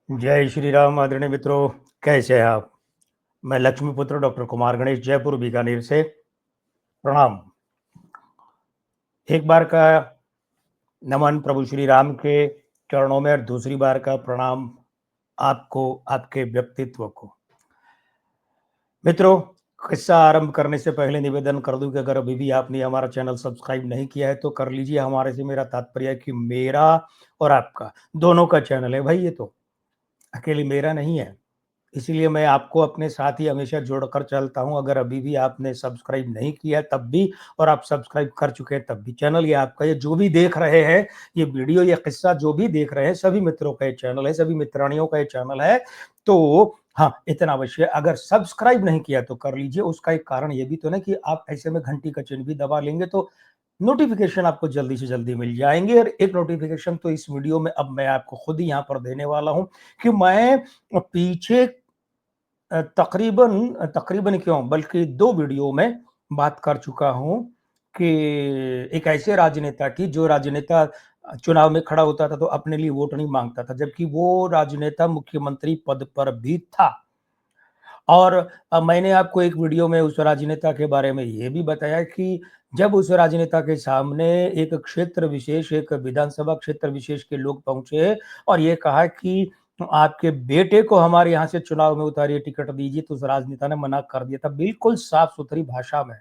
जय श्री राम आदरणीय मित्रों, कैसे हैं आप? मैं लक्ष्मीपुत्र डॉक्टर कुमार गणेश जयपुर बीकानेर से प्रणाम। एक बार का नमन प्रभु श्री राम के चरणों में और दूसरी बार का प्रणाम आपको, आपके व्यक्तित्व को। मित्रों, किस्सा आरंभ करने से पहले निवेदन कर दूं कि अगर अभी भी आपने हमारा चैनल सब्सक्राइब नहीं किया है तो कर लीजिए। हमारे से मेरा तात्पर्य है कि मेरा और आपका दोनों का चैनल है भाई, ये तो अकेले मेरा नहीं है। इसीलिए मैं आपको अपने साथ ही हमेशा जोड़कर चलता हूं। अगर अभी भी आपने सब्सक्राइब नहीं किया है तब भी, और आप सब्सक्राइब कर चुके हैं तब भी, चैनल ये आपका। ये जो भी देख रहे हैं, ये वीडियो, ये किस्सा जो भी देख रहे हैं, सभी मित्रों का ये चैनल है, सभी मित्राणियों का ये चैनल है। तो हाँ, इतना अवश्य, अगर सब्सक्राइब नहीं किया तो कर लीजिए। उसका एक कारण ये भी तो ना कि आप ऐसे में घंटी का चिन्ह भी दबा लेंगे तो नोटिफिकेशन आपको जल्दी से जल्दी मिल जाएंगे। और एक नोटिफिकेशन तो इस वीडियो में अब मैं आपको खुद ही यहाँ पर देने वाला हूँ कि मैं पीछे तकरीबन तकरीबन क्यों, बल्कि 2 वीडियो में बात कर चुका हूँ कि एक ऐसे राजनेता की, जो राजनेता चुनाव में खड़ा होता था तो अपने लिए वोट नहीं माँगता था, जबकि वो राजनेता मुख्यमंत्री पद पर भी था। और मैंने आपको एक वीडियो में उस राजनेता के बारे में ये भी बताया कि जब उस राजनेता के सामने एक क्षेत्र विशेष, एक विधानसभा क्षेत्र विशेष के लोग पहुँचे और ये कहा कि आपके बेटे को हमारे यहाँ से चुनाव में उतारिए, टिकट दीजिए, तो उस राजनेता ने मना कर दिया था, बिल्कुल साफ-सुथरी भाषा में।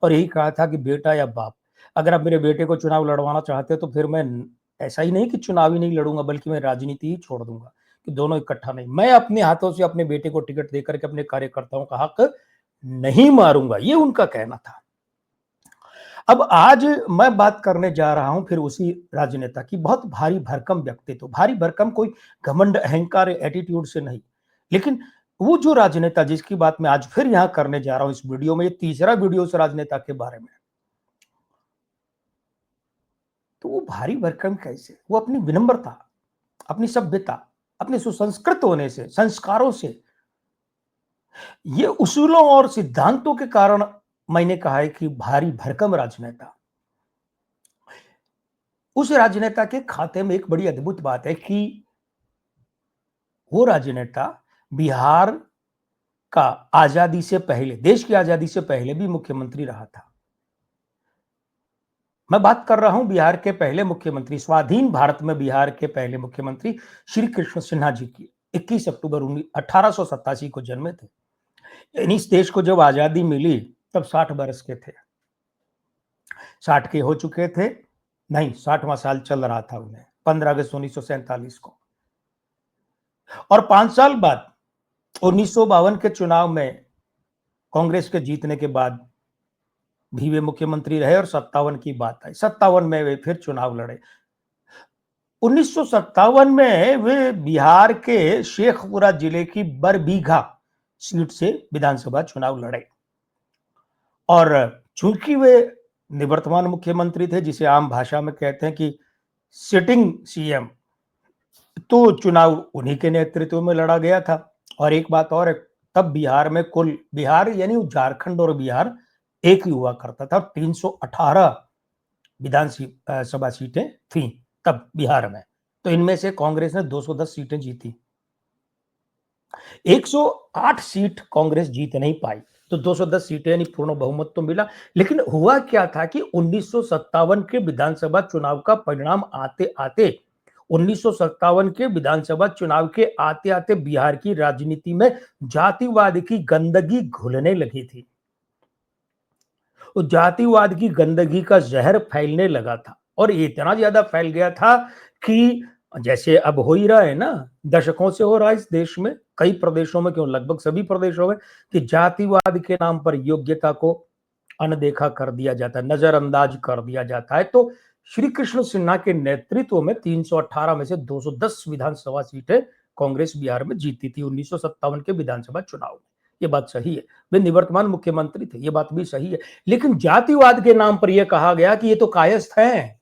और यही कहा था कि बेटा या बाप, अगर आप मेरे बेटे को चुनाव लड़वाना चाहते हो तो फिर मैं ऐसा ही नहीं कि चुनाव ही नहीं लड़ूँगा, बल्कि मैं राजनीति ही छोड़ दूँगा। कि दोनों इकट्ठा नहीं, मैं अपने हाथों से अपने बेटे को टिकट देकर के अपने कार्यकर्ताओं का हक नहीं मारूंगा, ये उनका कहना था। अब आज मैं बात करने जा रहा हूं फिर उसी राजनेता की, बहुत भारी भरकम व्यक्तित्व, भारी भरकम कोई घमंड, अहंकार, एटीट्यूड से नहीं, लेकिन वो जो राजनेता जिसकी बात मैं आज फिर यहां करने जा रहा हूं इस वीडियो में, ये तीसरा वीडियो उस राजनेता के बारे में। तो वो भारी भरकम कैसे? वो अपनी विनम्रता, अपनी सभ्यता, अपने सुसंस्कृत होने से, संस्कारों से, ये उसूलों और सिद्धांतों के कारण मैंने कहा है कि भारी भरकम राजनेता। उस राजनेता के खाते में एक बड़ी अद्भुत बात है कि वो राजनेता बिहार का आजादी से पहले, देश की आजादी से पहले भी मुख्यमंत्री रहा था। मैं बात कर रहा हूं बिहार के पहले मुख्यमंत्री, स्वाधीन भारत में बिहार के पहले मुख्यमंत्री श्री कृष्ण सिन्हा जी की। 21 अक्टूबर 1887 को जन्मे थे। यानी इस देश को जब आजादी मिली तब 60 बरस के थे, 60 के हो चुके थे, नहीं, 60वां साल चल रहा था उन्हें, 15 अगस्त 1947 को। और 5 साल बाद 1952 के चुनाव में कांग्रेस के जीतने के बाद भी वे मुख्यमंत्री रहे और 57 की बात आई, 57 में वे फिर चुनाव लड़े। 1957 में वे बिहार के शेखपुरा जिले की बरबीघा सीट से विधानसभा चुनाव लड़े। और चूंकि वे निवर्तमान मुख्यमंत्री थे, जिसे आम भाषा में कहते हैं कि सिटिंग सीएम, तो चुनाव उन्हीं के नेतृत्व में लड़ा गया था। और एक बात और है, तब बिहार में कुल, बिहार यानी झारखंड और बिहार एक ही हुआ करता था, 318 विधानसभा सीटें थी तब बिहार में। तो इनमें से कांग्रेस ने 210 सीटें जीती, 108 सीट कांग्रेस जीत नहीं पाई, तो 210 सीटें यानी पूर्ण बहुमत तो मिला। लेकिन हुआ क्या था कि 1957 के विधानसभा चुनाव का परिणाम आते आते, 1957 के विधानसभा चुनाव के आते आते बिहार की राजनीति में जातिवाद की गंदगी घुलने लगी थी। उस जातिवाद की गंदगी का जहर फैलने लगा था, और ये इतना ज्यादा फैल गया था कि जैसे अब हो ही रहा है ना, दशकों से हो रहा है इस देश में, कई प्रदेशों में, क्यों लगभग सभी प्रदेशों में, कि जातिवाद के नाम पर योग्यता को अनदेखा कर दिया जाता है, नजरअंदाज कर दिया जाता है। तो श्री कृष्ण सिन्हा के नेतृत्व में 318 में से 210 विधानसभा सीटें कांग्रेस बिहार में जीती थी 1957 के विधानसभा चुनाव में। ये बात सही है, वे निवर्तमान मुख्यमंत्री थे, ये बात भी सही है। लेकिन जातिवाद के नाम पर यह कहा गया कि ये तो कायस्थ हैं,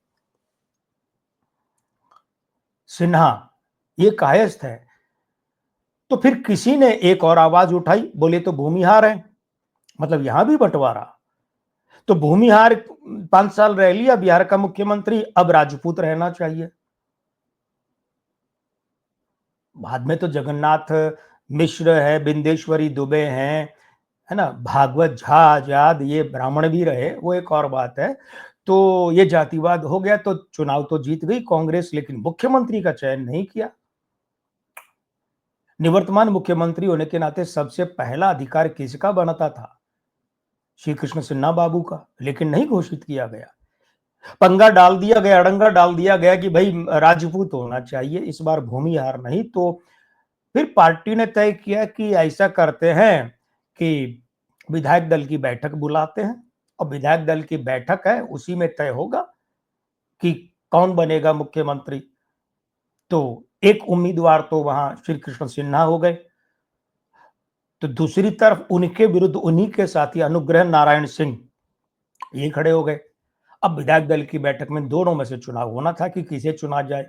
सिन्हा ये कायस्थ है। तो फिर किसी ने एक और आवाज उठाई, बोले तो भूमिहार है, मतलब यहां भी बंटवारा। तो भूमिहार 5 साल रह लिया बिहार का मुख्यमंत्री, अब राजपूत रहना चाहिए। बाद में तो जगन्नाथ मिश्र है, बिंदेश्वरी दुबे हैं, है ना, भागवत झा आजाद, ये ब्राह्मण भी रहे, वो एक और बात है। तो ये जातिवाद हो गया, तो चुनाव तो जीत गई कांग्रेस, लेकिन मुख्यमंत्री का चयन नहीं किया। निवर्तमान मुख्यमंत्री होने के नाते सबसे पहला अधिकार किसका बनता था? श्री कृष्ण सिन्हा बाबू का, लेकिन नहीं घोषित किया गया। पंगा डाल दिया गया, अड़ंगा डाल दिया गया कि भाई राजपूत होना चाहिए, इस बार भूमिहार नहीं। तो फिर पार्टी ने तय किया कि ऐसा करते हैं कि विधायक दल की बैठक बुलाते हैं, और विधायक दल की बैठक है, उसी में तय होगा कि कौन बनेगा मुख्यमंत्री। तो एक उम्मीदवार तो वहां श्री कृष्ण सिन्हा हो गए, तो दूसरी तरफ उनके विरुद्ध उन्हीं के साथी अनुग्रह नारायण सिंह ये खड़े हो गए। अब विधायक दल की बैठक में दोनों में से चुनाव होना था कि किसे चुना जाए।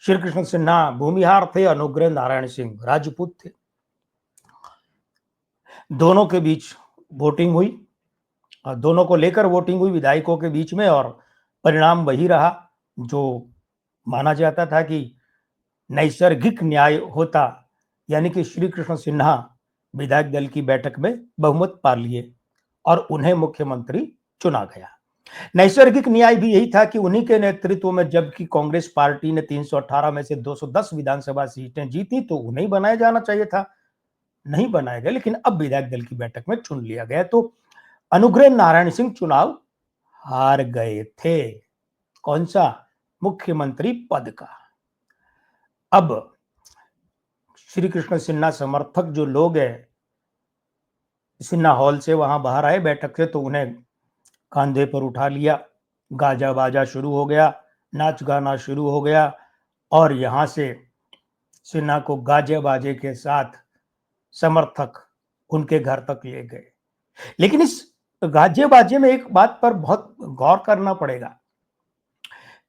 श्री कृष्ण सिन्हा भूमिहार थे, अनुग्रह नारायण सिंह राजपूत थे। दोनों के बीच वोटिंग हुई, और दोनों को लेकर वोटिंग हुई विधायकों के बीच में, और परिणाम वही रहा जो माना जाता था कि नैसर्गिक न्याय होता, यानी कि श्री कृष्ण सिन्हा विधायक दल की बैठक में बहुमत पा लिए और उन्हें मुख्यमंत्री चुना गया। नैसर्गिक न्याय भी यही था कि उन्हीं के नेतृत्व में जबकि कांग्रेस पार्टी ने 318 में से 210 विधानसभा सीटें जीती, तो उन्हें बनाया जाना चाहिए था, नहीं बनाया गया, लेकिन अब विधायक दल की बैठक में चुन लिया गया। तो अनुग्रह नारायण सिंह चुनाव हार गए थे। कौन सा? मुख्यमंत्री पद का। अब श्री कृष्ण सिन्हा समर्थक जो लोग हैं, सिन्हा हॉल से वहां बाहर आए बैठक से, तो उन्हें कंधे पर उठा लिया, गाजा बाजा शुरू हो गया, नाच गाना शुरू हो गया, और यहां से सिन्हा को गाजे बाजे के साथ समर्थक उनके घर तक ले गए। लेकिन इस गाजे बाजे में एक बात पर बहुत गौर करना पड़ेगा,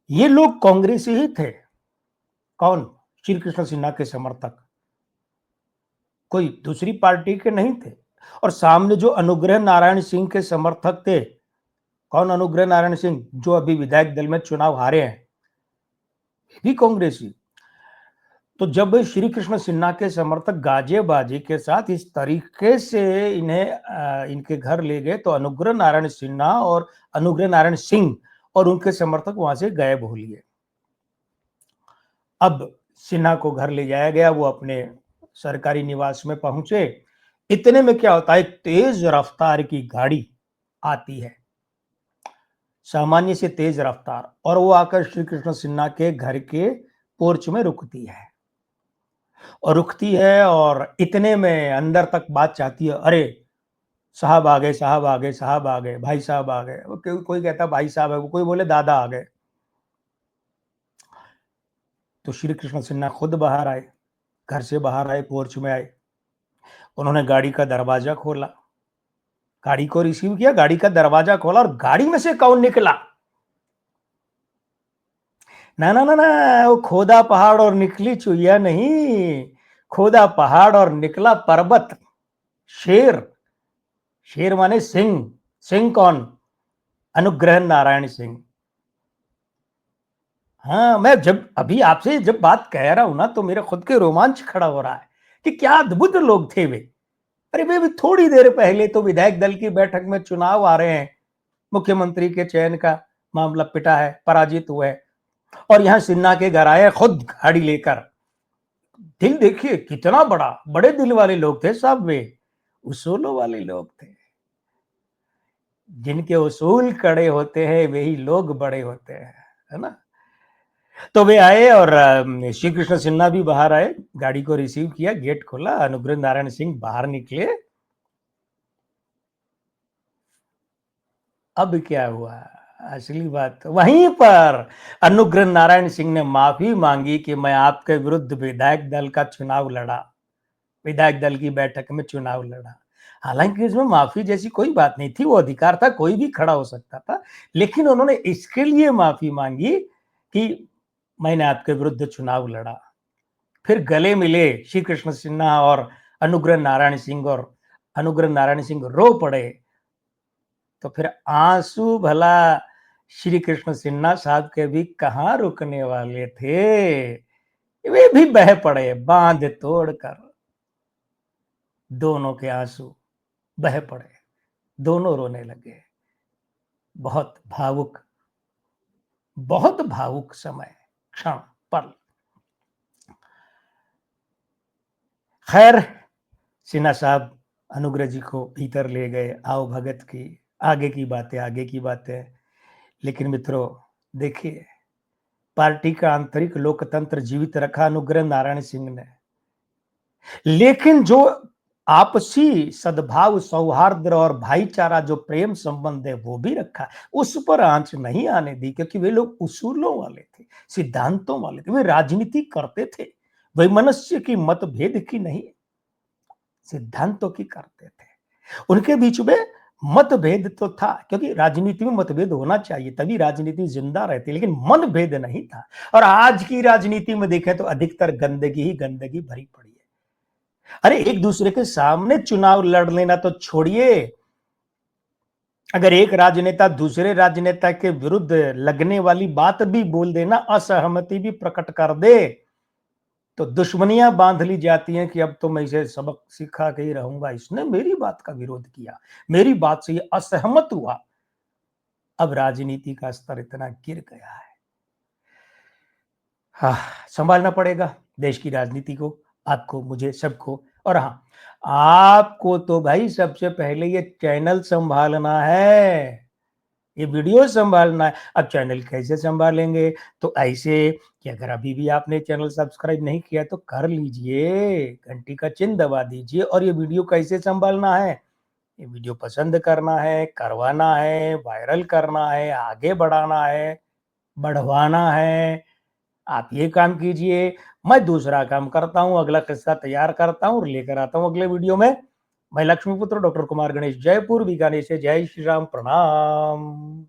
ये लोग कांग्रेसी ही थे। कौन? श्री कृष्ण सिन्हा के समर्थक, कोई दूसरी पार्टी के नहीं थे। और सामने जो अनुग्रह नारायण सिंह के समर्थक थे, कौन? अनुग्रह नारायण सिंह जो अभी विधायक दल में चुनाव हारे हैं, भी कांग्रेसी। तो जब श्री कृष्ण सिन्हा के समर्थक गाजे बाजे के साथ इस तरीके से इनके घर ले गए, तो अनुग्रह नारायण सिन्हा और अनुग्रह नारायण सिंह और उनके समर्थक वहां से गायब हो लिए। अब सिन्हा को घर ले जाया गया, वो अपने सरकारी निवास में पहुंचे। इतने में क्या होता है, एक तेज रफ्तार की गाड़ी आती है, सामान्य से तेज रफ्तार, और वो आकर श्री कृष्ण सिन्हा के घर के पोर्च में रुकती है, और रुकती है, और इतने में अंदर तक बात चाहती है, अरे साहब आ गए, साहब आ गए, साहब आ गए, भाई साहब आ गए। वो कोई कहता भाई साहब है, कोई बोले दादा आ गए। तो श्री कृष्ण सिन्हा खुद बाहर आए, घर से बाहर आए, पोर्च में आए, उन्होंने गाड़ी का दरवाजा खोला, गाड़ी को रिसीव किया, गाड़ी का दरवाजा खोला, और गाड़ी में से कौन निकला? ना ना ना ना, वो खोदा पहाड़ और निकली चुहिया नहीं, खोदा पहाड़ और निकला पर्वत, शेर। शेर माने सिंह। सिंह कौन? अनुग्रह नारायण सिंह। हाँ, मैं जब अभी आपसे जब बात कह रहा हूं ना, तो मेरे खुद के रोमांच खड़ा हो रहा है कि क्या अद्भुत लोग थे वे। अरे वे भी थोड़ी देर पहले तो विधायक दल की बैठक में चुनाव आ रहे हैं, मुख्यमंत्री के चयन का मामला पिटा है, पराजित हुए हैं, और यहाँ सिन्हा के घर आए खुद गाड़ी लेकर। दिल देखिए कितना बड़ा, बड़े दिल वाले लोग थे साहब वे, उसूलों वाले लोग थे। जिनके उसूल कड़े होते हैं वही लोग बड़े होते हैं, है ना। तो वे आए, और श्री कृष्ण सिन्हा भी बाहर आए, गाड़ी को रिसीव किया, गेट खोला, अनुग्रह नारायण सिंह बाहर निकले। अब क्या हुआ? असली बात वहीं पर अनुग्रह नारायण सिंह ने माफी मांगी कि मैं आपके विरुद्ध विधायक दल का चुनाव लड़ा, विधायक दल की बैठक में चुनाव लड़ा। हालांकि इसमें माफी जैसी कोई बात नहीं थी, वो अधिकार था, कोई भी खड़ा हो सकता था, लेकिन उन्होंने इसके लिए माफी मांगी कि मैंने आपके विरुद्ध चुनाव लड़ा। फिर गले मिले श्री कृष्ण सिन्हा और अनुग्रह नारायण सिंह, और अनुग्रह नारायण सिंह रो पड़े। तो फिर आंसू भला श्री कृष्ण सिन्हा साहब के भी कहां रुकने वाले थे। ये वे भी बह पड़े बांध तोड़कर, दोनों के आंसू बह पड़े, दोनों रोने लगे। बहुत भावुक, बहुत भावुक समय, क्षण, पल। खैर, सिन्हा साहब अनुग्रह जी को भीतर ले गए, आओ भगत की, आगे की बातें, आगे की बातें। लेकिन मित्रों, देखिए, पार्टी का आंतरिक लोकतंत्र जीवित रखा अनुग्रह नारायण सिंह ने, लेकिन जो आपसी सद्भाव, सौहार्द और भाईचारा, जो प्रेम संबंध है, वो भी रखा। उस पर आंच नहीं आने दी, क्योंकि वे लोग उसूलों वाले थे, सिद्धांतों वाले थे, वे राजनीति करते थे, वैमनस्य की, मतभेद की नहीं, सिद्धांतों की करते थे। उनके बीच में मतभेद तो था, क्योंकि राजनीति में मतभेद होना चाहिए, तभी राजनीति जिंदा रहती, लेकिन मनभेद नहीं था। और आज की राजनीति में देखें तो अधिकतर गंदगी ही गंदगी भरी पड़ी है। अरे एक दूसरे के सामने चुनाव लड़ लेना तो छोड़िए, अगर एक राजनेता दूसरे राजनेता के विरुद्ध लगने वाली बात भी बोल देना, असहमति भी प्रकट कर दे, तो दुश्मनियां बांध ली जाती हैं कि अब तो मैं इसे सबक सिखा के ही रहूंगा, इसने मेरी बात का विरोध किया, मेरी बात से ये असहमत हुआ। अब राजनीति का स्तर इतना गिर गया है। हाँ, संभालना पड़ेगा देश की राजनीति को, आपको, मुझे, सबको। और हाँ, आपको तो भाई सबसे पहले ये चैनल संभालना है, ये वीडियो संभालना है। अब चैनल कैसे संभालेंगे? तो ऐसे कि अगर अभी भी आपने चैनल सब्सक्राइब नहीं किया तो कर लीजिए, घंटी का चिन्ह दबा दीजिए। और ये वीडियो कैसे संभालना है? ये वीडियो पसंद करना है, करवाना है, वायरल करना है, आगे बढ़ाना है, बढ़वाना है। आप ये काम कीजिए, मैं दूसरा काम करता हूँ, अगला किस्सा तैयार करता हूँ और लेकर आता हूँ अगले वीडियो में। मैं लक्ष्मीपुत्र डॉक्टर कुमार गणेश, जयपुर बीकानेर से। जय श्री राम, प्रणाम।